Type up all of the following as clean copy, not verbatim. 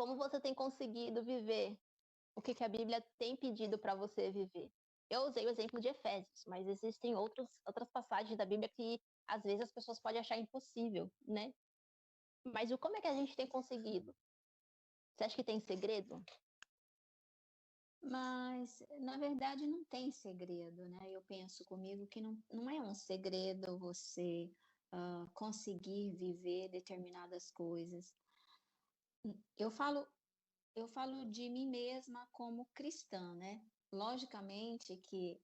como você tem conseguido viver o que a Bíblia tem pedido para você viver? Eu usei o exemplo de Efésios, mas existem outras passagens da Bíblia que às vezes as pessoas podem achar impossível, né? Mas como é que a gente tem conseguido? Você acha que tem segredo? Mas, na verdade, não tem segredo, né? Eu penso comigo que não é um segredo você conseguir viver determinadas coisas. Eu falo, eu falo de mim mesma como cristã, né? Logicamente que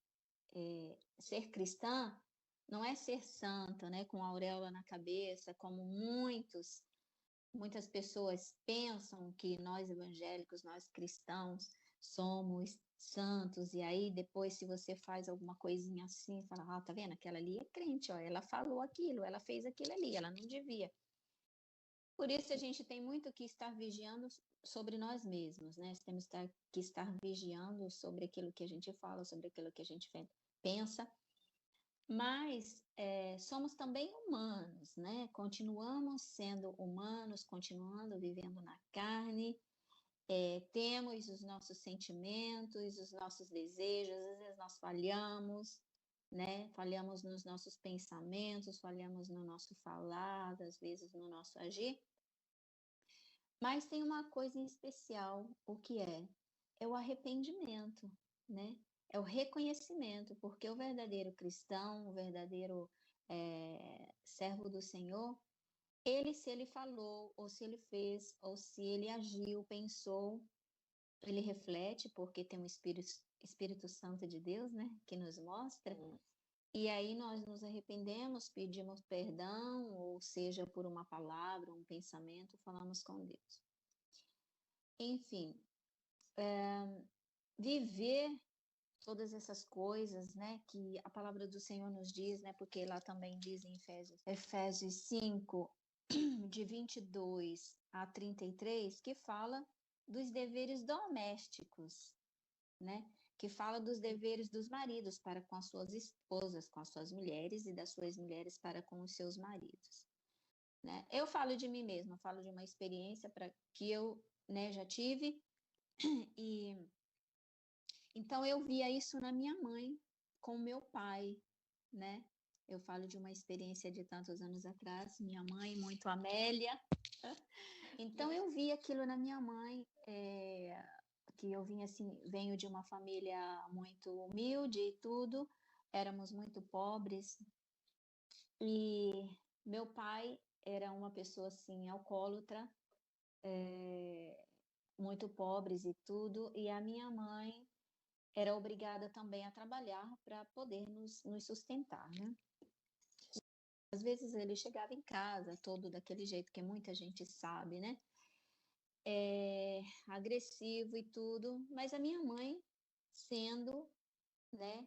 ser cristã não é ser santa, né? Com a auréola na cabeça, como muitas pessoas pensam que nós evangélicos, nós cristãos, somos santos, e aí depois, se você faz alguma coisinha assim, fala, tá vendo? Aquela ali é crente, ó, ela falou aquilo, ela fez aquilo ali, ela não devia. Por isso a gente tem muito que estar vigiando sobre nós mesmos, né? Temos que estar vigiando sobre aquilo que a gente fala, sobre aquilo que a gente pensa, mas somos também humanos, né? Continuamos sendo humanos, continuando vivendo na carne, temos os nossos sentimentos, os nossos desejos, às vezes nós falhamos, né? Falhamos nos nossos pensamentos, falhamos no nosso falar, às vezes no nosso agir. Mas tem uma coisa em especial, o que é o arrependimento, né? É o reconhecimento, porque o verdadeiro cristão, o verdadeiro servo do Senhor, se ele falou, ou se ele fez, ou se ele agiu, pensou, ele reflete, porque tem o Espírito Santo de Deus, né? Que nos mostra. E aí nós nos arrependemos, pedimos perdão, ou seja, por uma palavra, um pensamento, falamos com Deus. Enfim, viver todas essas coisas, né, que a palavra do Senhor nos diz, né, porque lá também diz em Efésios 5, de 22 a 33, que fala dos deveres domésticos, né, que fala dos deveres dos maridos para com as suas esposas, com as suas mulheres, e das suas mulheres para com os seus maridos, né. Eu falo de mim mesma, eu falo de uma experiência que eu, né, já tive, e então eu via isso na minha mãe com meu pai, né? Eu falo de uma experiência de tantos anos atrás, minha mãe, muito Amélia. Então eu vi aquilo na minha mãe, que eu vinha assim, venho de uma família muito humilde e tudo, éramos muito pobres, e meu pai era uma pessoa assim, alcoólatra, muito pobres e tudo, e a minha mãe era obrigada também a trabalhar para poder nos sustentar, né? Às vezes ele chegava em casa todo daquele jeito que muita gente sabe, né? Agressivo e tudo, mas a minha mãe sendo, né?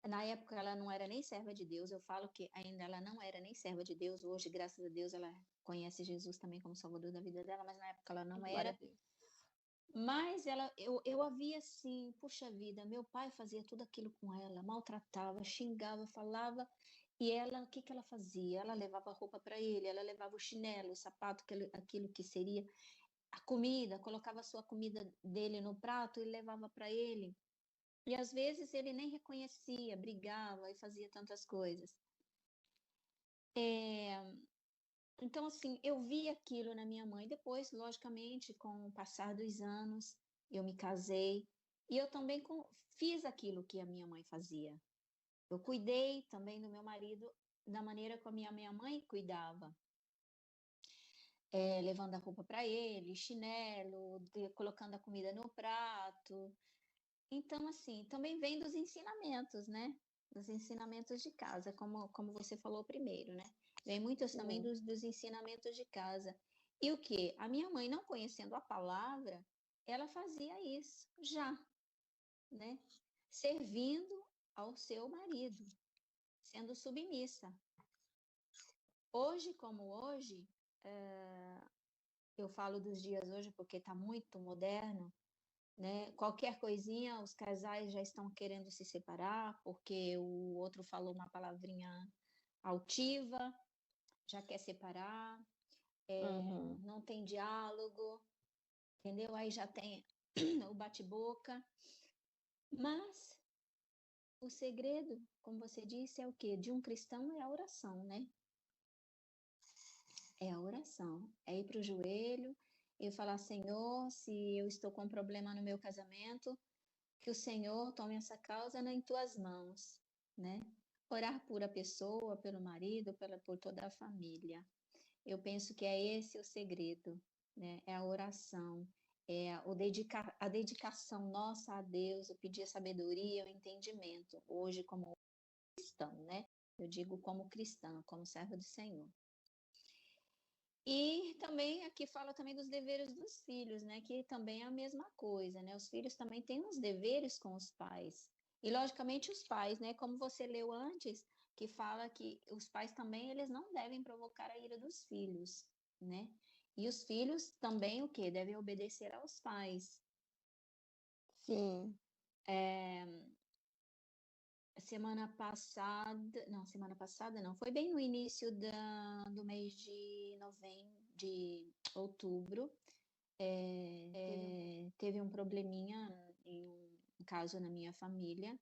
Na época ela não era nem serva de Deus, eu falo que ainda ela não era nem serva de Deus, hoje, graças a Deus, ela conhece Jesus também como Salvador da vida dela, mas na época ela não era. Mas eu a via assim, puxa vida, meu pai fazia tudo aquilo com ela, maltratava, xingava, falava, e ela, o que que ela fazia? Ela levava roupa para ele, ela levava o chinelo, o sapato, aquilo que seria a comida, colocava a sua comida dele no prato e levava para ele. E às vezes ele nem reconhecia, brigava e fazia tantas coisas. Então, assim, eu vi aquilo na minha mãe. Depois, logicamente, com o passar dos anos, eu me casei e eu também fiz aquilo que a minha mãe fazia. Eu cuidei também do meu marido da maneira como a minha mãe cuidava, levando a roupa para ele, chinelo, colocando a comida no prato. Então, assim, também vem dos ensinamentos, né? Dos ensinamentos de casa, como você falou primeiro, né? Vem muitos também dos ensinamentos de casa. E o que? A minha mãe, não conhecendo a palavra, ela fazia isso já, né? Servindo ao seu marido, sendo submissa. Hoje, como hoje, eu falo dos dias hoje porque está muito moderno, né? Qualquer coisinha, os casais já estão querendo se separar porque o outro falou uma palavrinha altiva, já quer separar, não tem diálogo. entendeu? Aí já tem o bate-boca. Mas o segredo, como você disse, é o quê? De um cristão é a oração, né? É a oração. É ir para o joelho e falar, Senhor, se eu estou com um problema no meu casamento, que o Senhor tome essa causa em tuas mãos, né? Orar por a pessoa, pelo marido, por toda a família. Eu penso que é esse o segredo, né? É a oração, a dedicação nossa a Deus, o pedir a sabedoria, o entendimento, hoje como cristão, né? Eu digo como cristã, como serva do Senhor. E também aqui fala também dos deveres dos filhos, né? Que também é a mesma coisa, né? Os filhos também têm uns deveres com os pais. E logicamente os pais, né? Como você leu antes, que fala que os pais também eles não devem provocar a ira dos filhos, né? E os filhos também o quê? Devem obedecer aos pais. Sim. Semana passada não, foi bem no início do mês de outubro, teve um probleminha em um caso na minha família,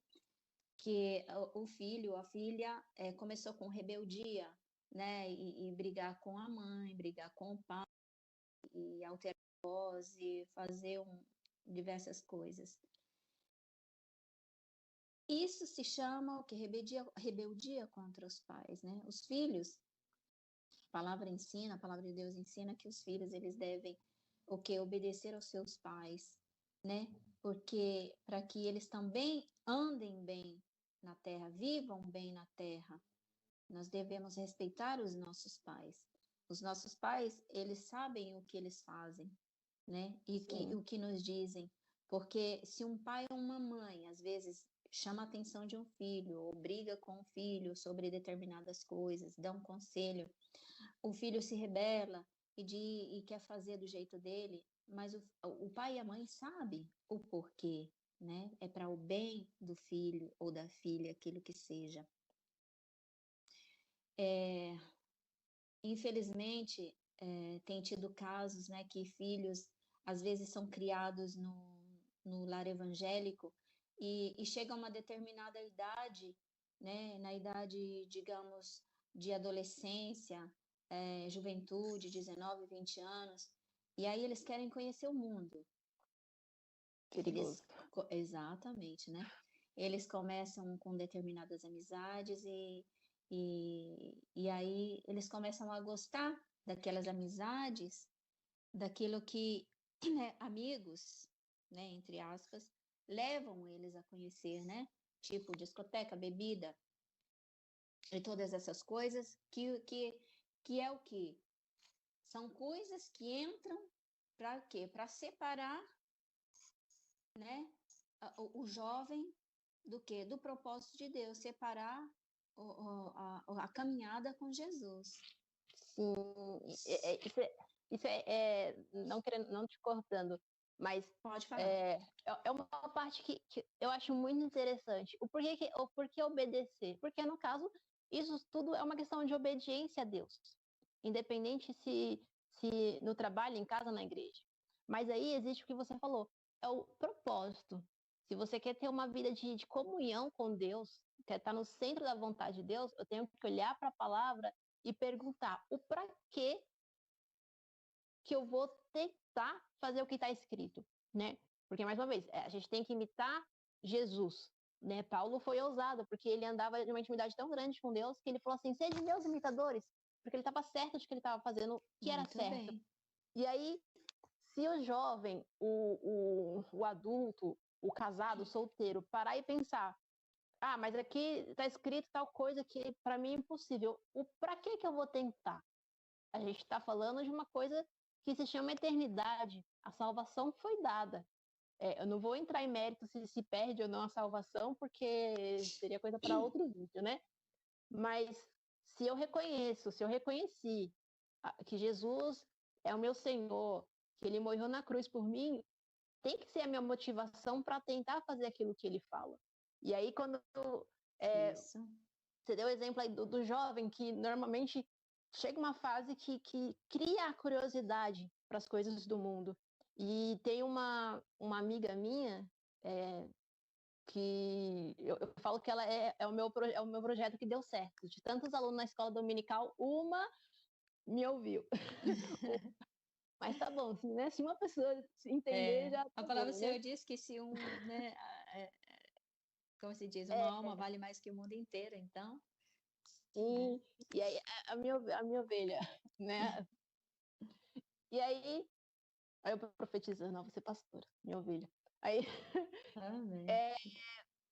que o filho, a filha, começou com rebeldia, né, e brigar com a mãe, brigar com o pai, e alterar a voz, e fazer diversas coisas. Isso se chama o que? Rebeldia contra os pais, né? Os filhos, a palavra de Deus ensina que os filhos eles devem o que? Obedecer aos seus pais, né? Porque para que eles também andem bem na terra, vivam bem na terra, nós devemos respeitar os nossos pais. Os nossos pais, eles sabem o que eles fazem, né? E o que nos dizem. Porque se um pai ou uma mãe, às vezes, chama a atenção de um filho, ou briga com o filho sobre determinadas coisas, dá um conselho, o filho se rebela e quer fazer do jeito dele, mas o pai e a mãe sabem o porquê, né? É para o bem do filho ou da filha, aquilo que seja. Infelizmente, tem tido casos, né, que filhos às vezes são criados no lar evangélico e chega a uma determinada idade, né, na idade, digamos, de adolescência, juventude, 19, 20 anos, e aí eles querem conhecer o mundo. Perigoso. Exatamente, né? Eles começam com determinadas amizades e aí eles começam a gostar daquelas amizades, daquilo que né, amigos, né, entre aspas, levam eles a conhecer, né? Tipo discoteca, bebida e todas essas coisas que é o que? São coisas que entram para quê? Para separar, né, o jovem do que? Do propósito de Deus, separar a caminhada com Jesus. Sim, não querendo, não te cortando, mas pode falar. É uma parte que eu acho muito interessante. O porquê obedecer? Porque, no caso, isso tudo é uma questão de obediência a Deus. Independente se no trabalho, em casa, na igreja. Mas aí existe o que você falou, é o propósito. Se você quer ter uma vida de comunhão com Deus, quer estar no centro da vontade de Deus, eu tenho que olhar para a palavra e perguntar o para quê que eu vou tentar fazer o que está escrito, né? Porque, mais uma vez, a gente tem que imitar Jesus, né? Paulo foi ousado, porque ele andava de uma intimidade tão grande com Deus, que ele falou assim, sede meus imitadores, porque ele estava certo de que ele estava fazendo o que era certo. Bem. E aí, se o jovem, o adulto, o casado, o solteiro, parar e pensar, mas aqui está escrito tal coisa que para mim é impossível, o para que eu vou tentar? A gente está falando de uma coisa que se chama eternidade. A salvação foi dada. Eu não vou entrar em mérito se perde ou não a salvação, porque seria coisa para outro vídeo, né? Mas se eu reconheci que Jesus é o meu Senhor, que ele morreu na cruz por mim, tem que ser a minha motivação para tentar fazer aquilo que ele fala. E aí, quando você deu o exemplo aí do jovem, que normalmente chega uma fase que cria a curiosidade para as coisas do mundo. E tem uma amiga minha que eu falo que ela é o meu projeto que deu certo. De tantos alunos na escola dominical, uma me ouviu. Mas tá bom, né? Se uma pessoa entender, já A tá palavra do bom, né? Senhor diz que se né, como se diz, uma É, alma vale mais que o mundo inteiro, então, né? sim. E aí, a minha ovelha, né? E aí eu profetizando, não, você pastora, minha ovelha. Aí, Amém. é,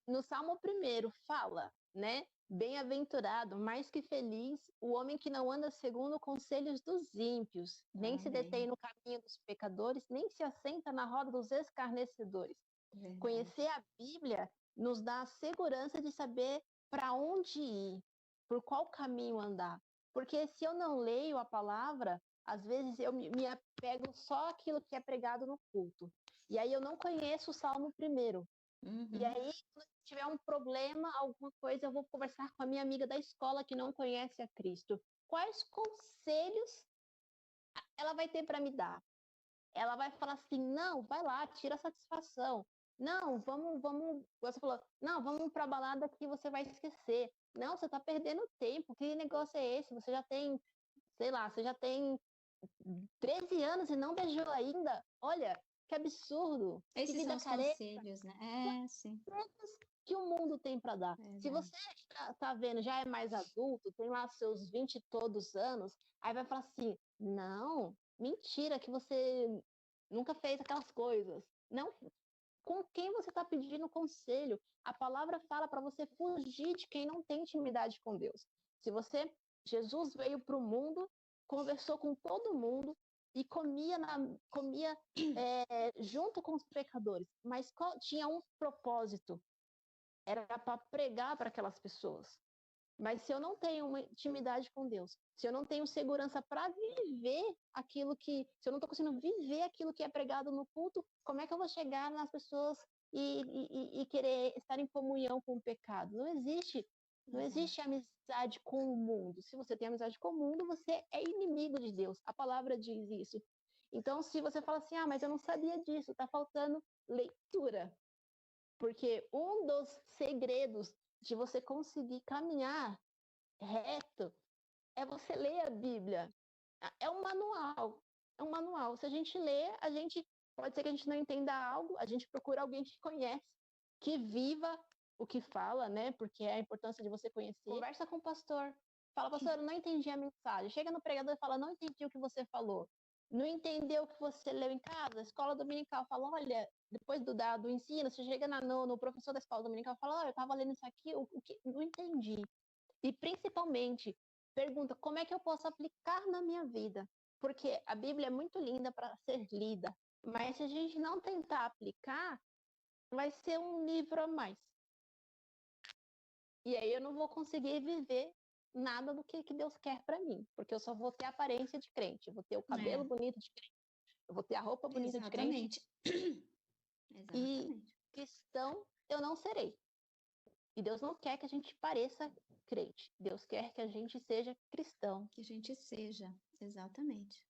no Salmo 1 fala, né? Bem-aventurado, mais que feliz, o homem que não anda segundo os conselhos dos ímpios, nem se detém Amém. no caminho dos pecadores, nem se assenta na roda dos escarnecedores. Verdade. Conhecer a Bíblia nos dá a segurança de saber para onde ir, por qual caminho andar. Porque se eu não leio a palavra, às vezes eu me apego só àquilo que é pregado no culto. E aí eu não conheço o Salmo 1. E Uhum. aí, quando tiver um problema, alguma coisa, eu vou conversar com a minha amiga da escola que não conhece a Cristo. Quais conselhos ela vai ter para me dar? Ela vai falar assim: não, vai lá, tira a satisfação. Não, vamos, você falou, não, vamos para a balada que você vai esquecer. Não, você está perdendo tempo. Que negócio é esse? Você já tem, sei lá, você já tem 13 anos e não beijou ainda. Olha, que absurdo. Que Esses são vida os careta conselhos, né? Sim, que o mundo tem para dar. Se verdade. você tá vendo, já é mais adulto, tem lá seus 20 e todos anos, aí vai falar assim: não, mentira, que você nunca fez aquelas coisas. Não, com quem você está pedindo conselho? A palavra fala para você fugir de quem não tem intimidade com Deus. Se você, Jesus veio para o mundo, conversou com todo mundo e comia junto com os pecadores, mas tinha um propósito, era para pregar para aquelas pessoas. Mas se eu não tenho uma intimidade com Deus, se eu não tenho segurança para viver aquilo que, se eu não estou conseguindo viver aquilo que é pregado no culto, como é que eu vou chegar nas pessoas e querer estar em comunhão com o pecado? Não existe. Não Exato. existe amizade com o mundo. Se você tem amizade com o mundo, você é inimigo de Deus. A palavra diz isso. Então, se você fala assim, mas eu não sabia disso, está faltando leitura. Porque um dos segredos de você conseguir caminhar reto é você ler a Bíblia. É um manual. É um manual. Se a gente lê, a gente pode ser que a gente não entenda algo, a gente procura alguém que conhece, que viva o que fala, né? Porque é a importância de você conhecer. Conversa com o pastor. Fala, pastor, eu não entendi a mensagem. Chega no pregador e fala, não entendi o que você falou. Não entendeu o que você leu em casa? Escola dominical fala, olha, depois do ensino, você chega no professor da escola dominical e fala, olha, eu estava lendo isso aqui, o que não entendi. E principalmente, pergunta como é que eu posso aplicar na minha vida? Porque a Bíblia é muito linda para ser lida, mas se a gente não tentar aplicar, vai ser um livro a mais. E aí eu não vou conseguir viver nada do que Deus quer para mim, porque eu só vou ter a aparência de crente, eu vou ter o cabelo bonito de crente, eu vou ter a roupa bonita de crente, Exatamente. e Exatamente. cristão eu não serei. E Deus não quer que a gente pareça crente, Deus quer que a gente seja cristão. Que a gente seja. Exatamente.